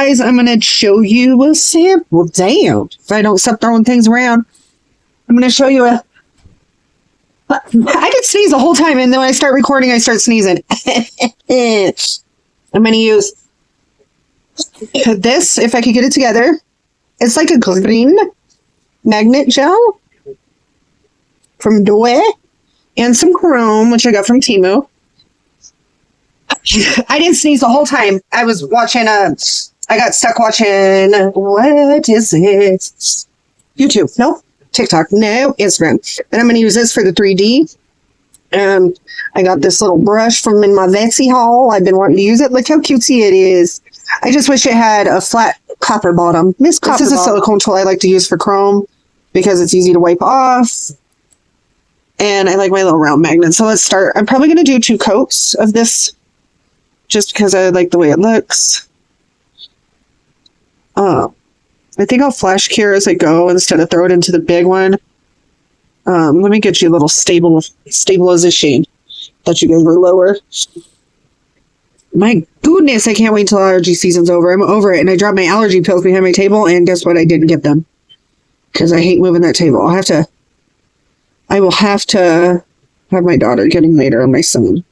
guys, I'm going to show you a sample. Damn. If I don't stop throwing things around, I'm going to show you a... I could sneeze the whole time, and then when I start recording, I start sneezing. I'm going to use this, if I could get it together. It's like a green magnet gel from Doi, and some chrome, which I got from Temu. I didn't sneeze the whole time. I was watching, I got stuck watching, what is it? YouTube. Nope. TikTok. No. Instagram. And I'm going to use this for the 3D. I got this little brush from in my Vetsy haul. I've been wanting to use it. Look how cutesy it is. I just wish it had a flat copper bottom. This is a silicone tool I like to use for chrome because it's easy to wipe off. And I like my little round magnet. So let's start. I'm probably going to do 2 coats of this just because I like the way it looks. I think I'll flash cure as I go instead of throw it into the big one. Let me get you a little stabilization. Thought you guys were lower. My goodness, I can't wait till allergy season's over. I'm over it. And I dropped my allergy pills behind my table, and guess what? I didn't get them. Because I hate moving that table. I will have to have my daughter getting later on my son.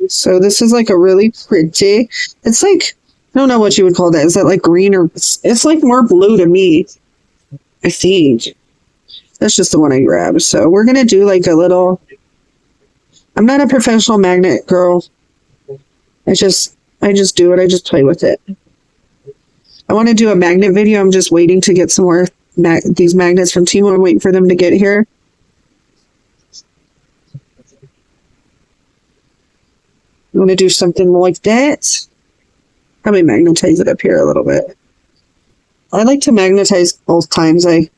So this is like a really pretty, it's like, I don't know what you would call that. Is that like green or, it's like more blue to me, I think. That's just the one I grabbed. So we're going to do like a little, I'm not a professional magnet girl. I just do it. I just play with it. I want to do a magnet video. I'm just waiting to get some more these magnets from Temu. I'm waiting for them to get here. I'm going to do something like that. Probably magnetize it up here a little bit. I like to magnetize both times I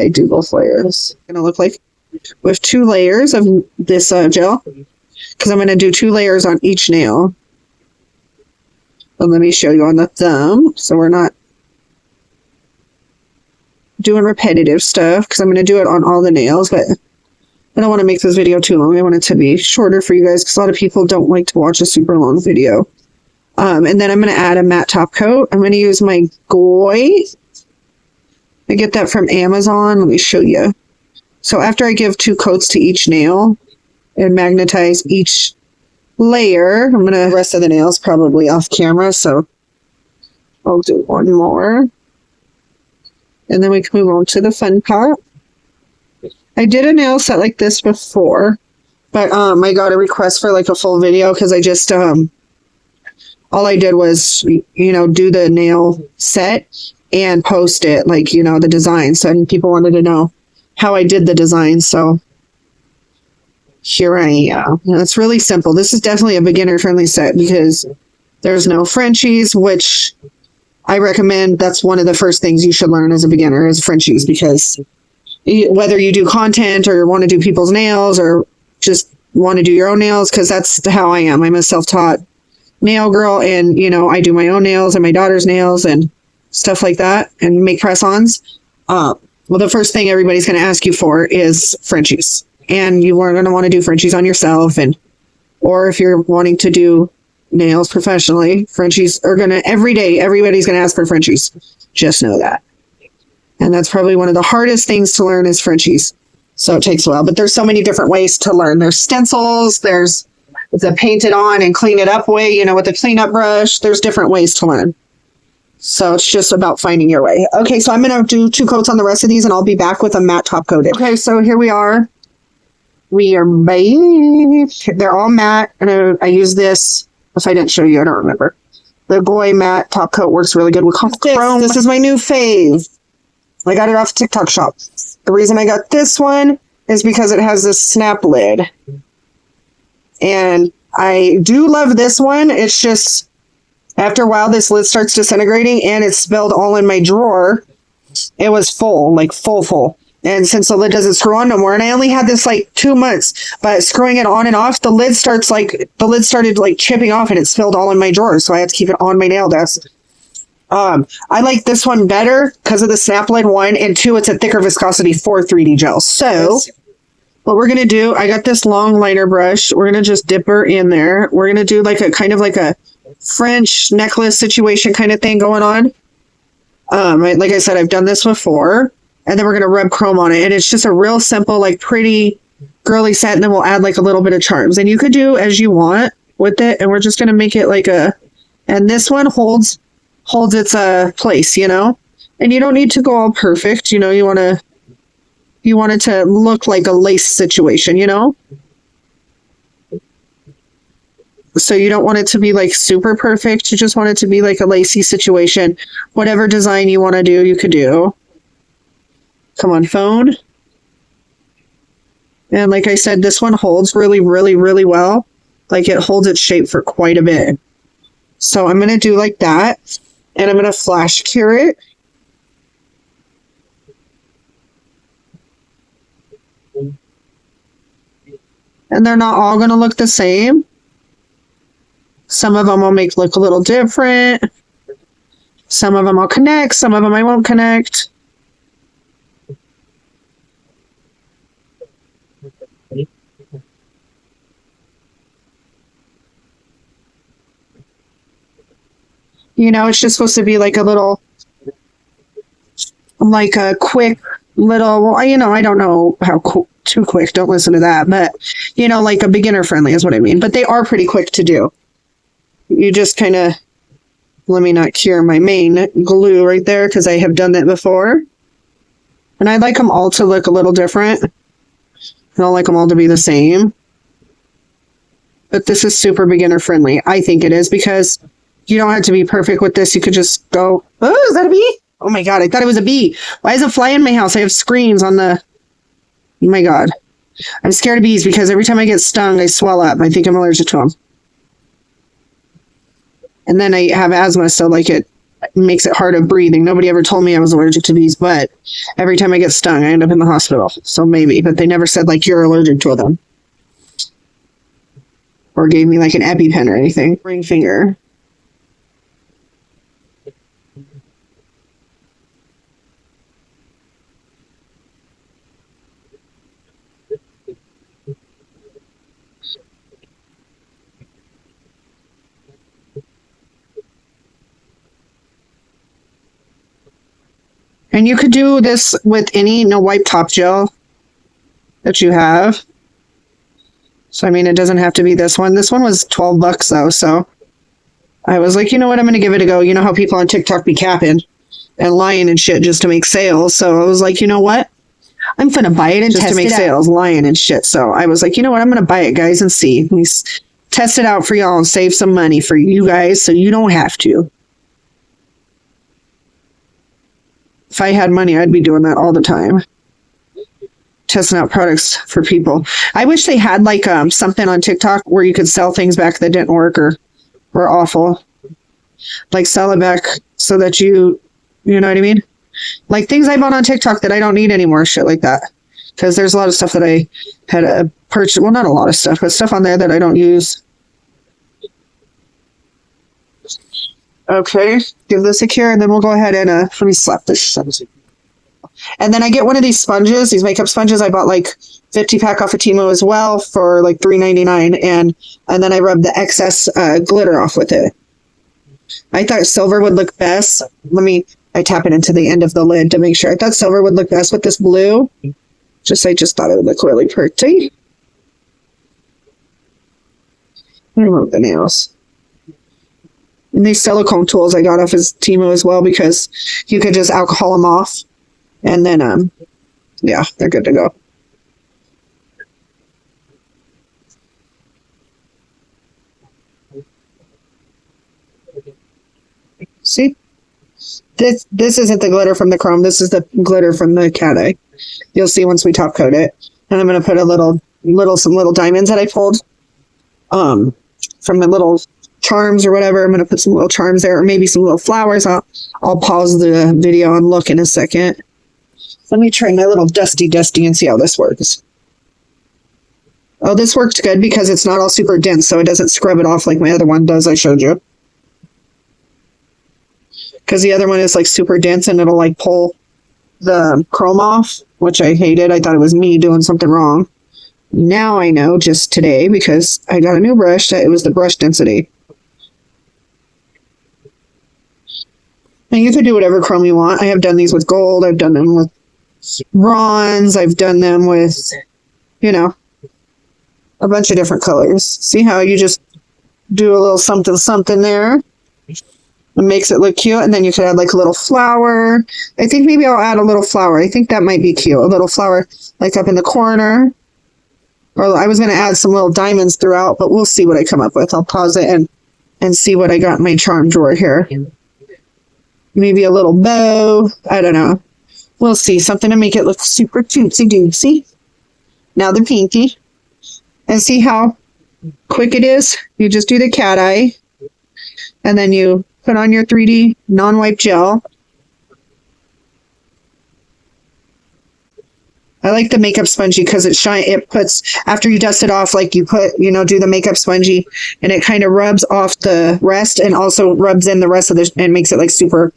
do both layers. It's going to look like with 2 layers of this gel, because I'm going to do 2 layers on each nail. And let me show you on the thumb, so we're not doing repetitive stuff, because I'm going to do it on all the nails, but I don't want to make this video too long. I want it to be shorter for you guys, because a lot of people don't like to watch a super long video. And then I'm going to add a matte top coat. I'm going to use my Goi. I get that from Amazon. Let me show you. So after I give 2 coats to each nail and magnetize each layer, I'm going to, the rest of the nails probably off camera, so I'll do 1 more. And then we can move on to the fun part. I did a nail set like this before, but I got a request for like a full video because I just, all I did was, you know, do the nail set and post it, like, you know, the design. So and people wanted to know how I did the design. So here I am. It's really simple. This is definitely a beginner friendly set because there's no Frenchies, which I recommend. That's one of the first things you should learn as a beginner is Frenchies, because whether you do content or want to do people's nails or just want to do your own nails, because that's how I am. I'm a self-taught nail girl, and, you know, I do my own nails and my daughter's nails and stuff like that and make press-ons. Well, the first thing everybody's going to ask you for is Frenchies. And you are going to want to do Frenchies on yourself, and or if you're wanting to do nails professionally, Frenchies are going to, every day, everybody's going to ask for Frenchies. Just know that. And that's probably one of the hardest things to learn is Frenchies. So it takes a while, but there's so many different ways to learn. There's stencils, there's the paint it on and clean it up way, you know, with a cleanup brush. There's different ways to learn. So it's just about finding your way. Okay, so I'm going to do 2 coats on the rest of these, and I'll be back with a matte top coated. Okay, so here we are. We are made. They're all matte, and I use this. If I didn't show you, I don't remember. The Goi matte top coat works really good with chrome. This is my new fave. I got it off TikTok shop. The reason I got this one is because it has this snap lid. And I do love this one. It's just, after a while, this lid starts disintegrating, and it spilled all in my drawer. It was full, like full. And since the lid doesn't screw on no more, and I only had this like 2 months, but screwing it on and off, the lid started like chipping off, and it spilled all in my drawer. So I had to keep it on my nail desk. I like this one better because of the snap lid, 1, and 2, it's a thicker viscosity for 3D gel. So what we're going to do, I got this long liner brush. We're going to just dip her in there. We're going to do like a kind of like a French necklace situation kind of thing going on. Like I said, I've done this before. And then we're going to rub chrome on it. And it's just a real simple, like pretty girly set. And then we'll add like a little bit of charms. And you could do as you want with it. And we're just going to make it like a, and this one holds its place, you know? And you don't need to go all perfect. You know, you want it to look like a lace situation, you know? So you don't want it to be like super perfect. You just want it to be like a lacy situation. Whatever design you want to do, you could do. Come on, phone. And like I said, this one holds really, really, really well. Like it holds its shape for quite a bit. So I'm going to do like that. And I'm going to flash cure it. And they're not all going to look the same. Some of them I'll make look a little different. Some of them I'll connect. Some of them I won't connect. You know, it's just supposed to be like a little, like a quick little, well, you know, I don't know how too quick, don't listen to that, but, you know, like a beginner friendly is what I mean. But they are pretty quick to do. You just kind of, let me not cure my main glue right there because I have done that before. And I'd like them all to look a little different. I don't like them all to be the same. But this is super beginner friendly. I think it is because you don't have to be perfect with this. You could just go, oh, is that a bee? Oh my God, I thought it was a bee. Why is it flying in my house? I have screens on the, oh my God. I'm scared of bees because every time I get stung, I swell up. I think I'm allergic to them. And then I have asthma, so like it makes it hard of breathing. Nobody ever told me I was allergic to bees, but every time I get stung, I end up in the hospital. So maybe, but they never said like you're allergic to them. Or gave me like an EpiPen or anything. Ring finger. And you could do this with any no wipe top gel that you have. So, I mean, it doesn't have to be this one. This one was $12 though. So I was like, you know what? I'm going to give it a go. You know how people on TikTok be capping and lying and shit just to make sales. So I was like, you know what? I'm going to buy it and just to make sales, lying and shit. So I was like, you know what? I'm going to buy it, guys, and see. Let me test it out for y'all and save some money for you guys so you don't have to. If I had money, I'd be doing that all the time. Testing out products for people. I wish they had like something on TikTok where you could sell things back that didn't work or were awful. Like sell it back so that you know what I mean? Like things I bought on TikTok that I don't need anymore, shit like that. Because there's a lot of stuff that I had purchased. Well, not a lot of stuff, but stuff on there that I don't use. Okay, give this a cure, and then we'll go ahead and let me slap this. And then I get one of these sponges, these makeup sponges. I bought like 50 pack off of Timo as well for like $3.99, and then I rub the excess glitter off with it. I thought silver would look best. I tap it into the end of the lid to make sure. I thought silver would look best with this blue. I just thought it would look really pretty. I remove the nails. And these silicone tools I got off his Timo as well because you could just alcohol them off. And then, yeah, they're good to go. See? This isn't the glitter from the chrome. This is the glitter from the cat eye. You'll see once we top coat it. And I'm going to put some little diamonds that I pulled from the little charms or whatever. I'm going to put some little charms there, or maybe some little flowers. I'll pause the video and look in a second. Let me try my little dusty and see how this works. Oh, this worked good because it's not all super dense, so it doesn't scrub it off like my other one does I showed you. Because the other one is like super dense and it'll like pull the chrome off, which I hated. I thought it was me doing something wrong. Now I know just today because I got a new brush that it was the brush density. And you could do whatever chrome you want. I have done these with gold. I've done them with bronze. I've done them with, you know, a bunch of different colors. See how you just do a little something something there? It makes it look cute. And then you could add like a little flower. I think maybe I'll add a little flower. I think that might be cute. A little flower like up in the corner. Or I was going to add some little diamonds throughout, but we'll see what I come up with. I'll pause it and see what I got in my charm drawer here. Maybe a little bow. I don't know. We'll see. Something to make it look super cutesy dootsy. Now the pinky. And see how quick it is? You just do the cat eye. And then you put on your 3D non-wipe gel. I like the makeup spongy because it puts, after you dust it off, like you put, you know, do the makeup spongy and it kind of rubs off the rest and also rubs in the rest of the, and makes it like super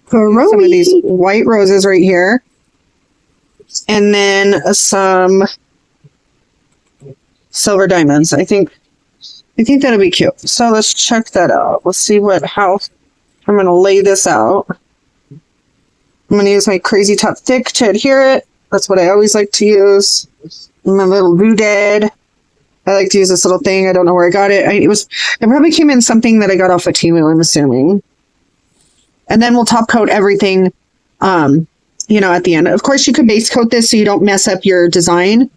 pro-y. Some of these white roses right here. And then some silver diamonds. I think that'll be cute. So let's check that out. Let's see how I'm going to lay this out. I'm going to use my Crazy Top Thick to adhere it. That's what I always like to use. My little doodad. I like to use this little thing. I don't know where I got it. It probably came in something that I got off of Temu, I'm assuming. And then we'll top coat everything, you know, at the end. Of course, you could base coat this so you don't mess up your design.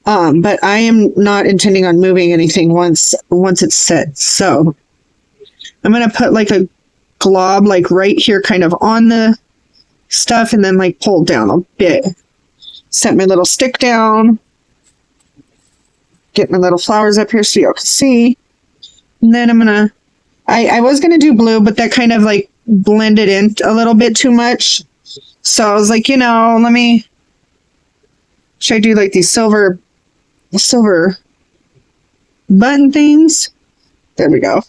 But I am not intending on moving anything once it's set. So I'm going to put like a glob like right here kind of on the stuff and then like pull down a bit. Set my little stick down. Get my little flowers up here so y'all can see. And then I'm going to, I was going to do blue, but that kind of like blended in a little bit too much. So I was like, you know, should I do like these silver button things? There we go.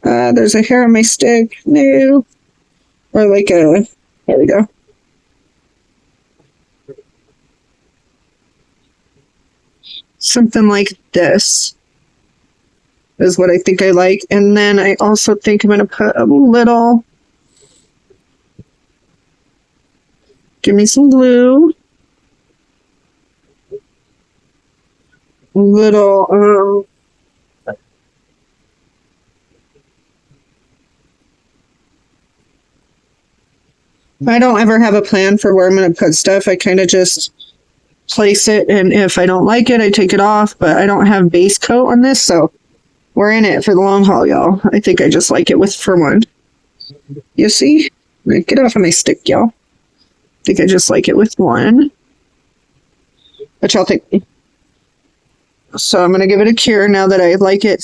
There's a hair on my stick. No. Or like there we go. Something like this is what I think I like. And then I also think I'm going to put a little, give me some glue. Little, I don't ever have a plan for where I'm going to put stuff. I kind of just place it, and if I don't like it, I take it off, but I don't have base coat on this, so we're in it for the long haul, y'all. I think I just like it for one. You see? Get off of my stick, y'all. I think I just like it with one. But y'all think. So I'm going to give it a cure now that I like it.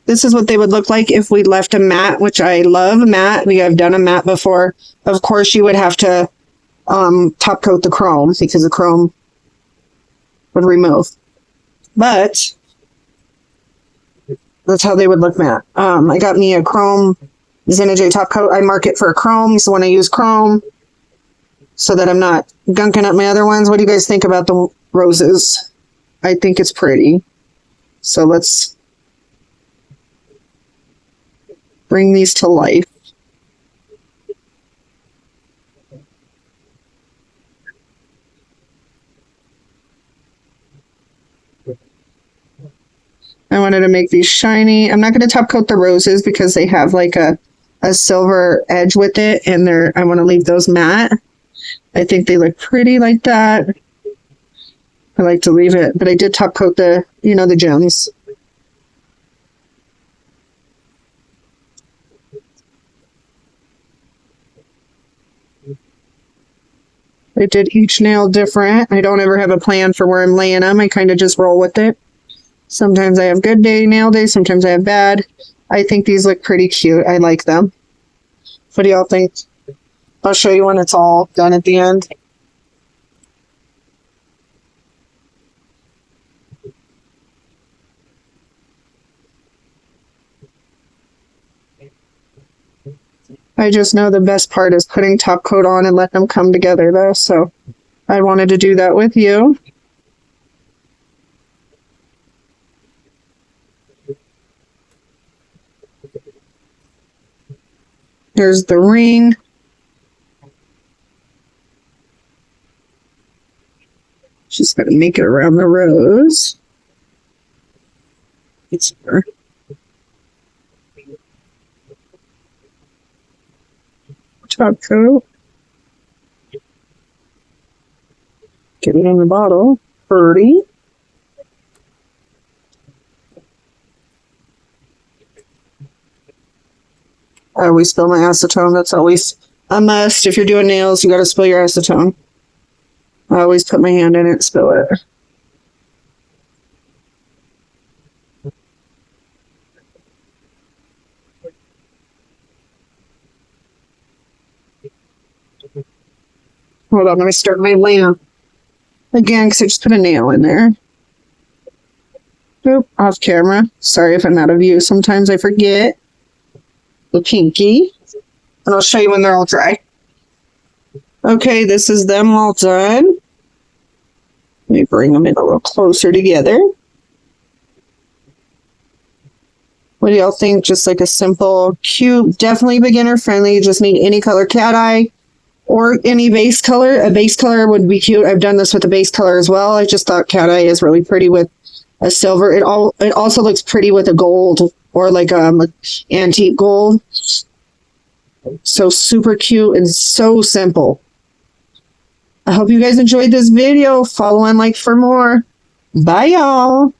This is what they would look like if we left a matte, which I love matte. We have done a matte before. Of course, you would have to top coat the chrome because the chrome would remove. But that's how they would look matte. I got me a chrome Zinna J top coat. I mark it for chrome, so when I use chrome, so that I'm not gunking up my other ones. What do you guys think about the roses? I think it's pretty. So let's bring these to life. I wanted to make these shiny. I'm not going to top coat the roses because they have like a silver edge with it, and I want to leave those matte. I think they look pretty like that. I like to leave it, but I did top coat the, the gems. I did each nail different. I don't ever have a plan for where I'm laying them. I kind of just roll with it. Sometimes I have good nail days. Sometimes I have bad. I think these look pretty cute. I like them. What do y'all think? I'll show you when it's all done at the end. I just know the best part is putting top coat on and let them come together though. So I wanted to do that with you. Here's the ring. Just gotta make it around the rose. It's her. Top coat. Get it in the bottle. Pretty. I always spill my acetone. That's always a must. If you're doing nails, you gotta spill your acetone. I always put my hand in it and spill it. Hold on, let me start my lamp again because I just put a nail in there. Oop, off camera. Sorry if I'm out of view. Sometimes I forget the pinky. And I'll show you when they're all dry. Okay, this is them all done. Let me bring them in a little closer together. What do y'all think? Just like a simple, cute, definitely beginner friendly. You just need any color cat eye or any base color. A base color would be cute. I've done this with a base color as well. I just thought cat eye is really pretty with a silver. It also looks pretty with a gold or like antique gold. So super cute and so simple. I hope you guys enjoyed this video. Follow and like for more. Bye, y'all.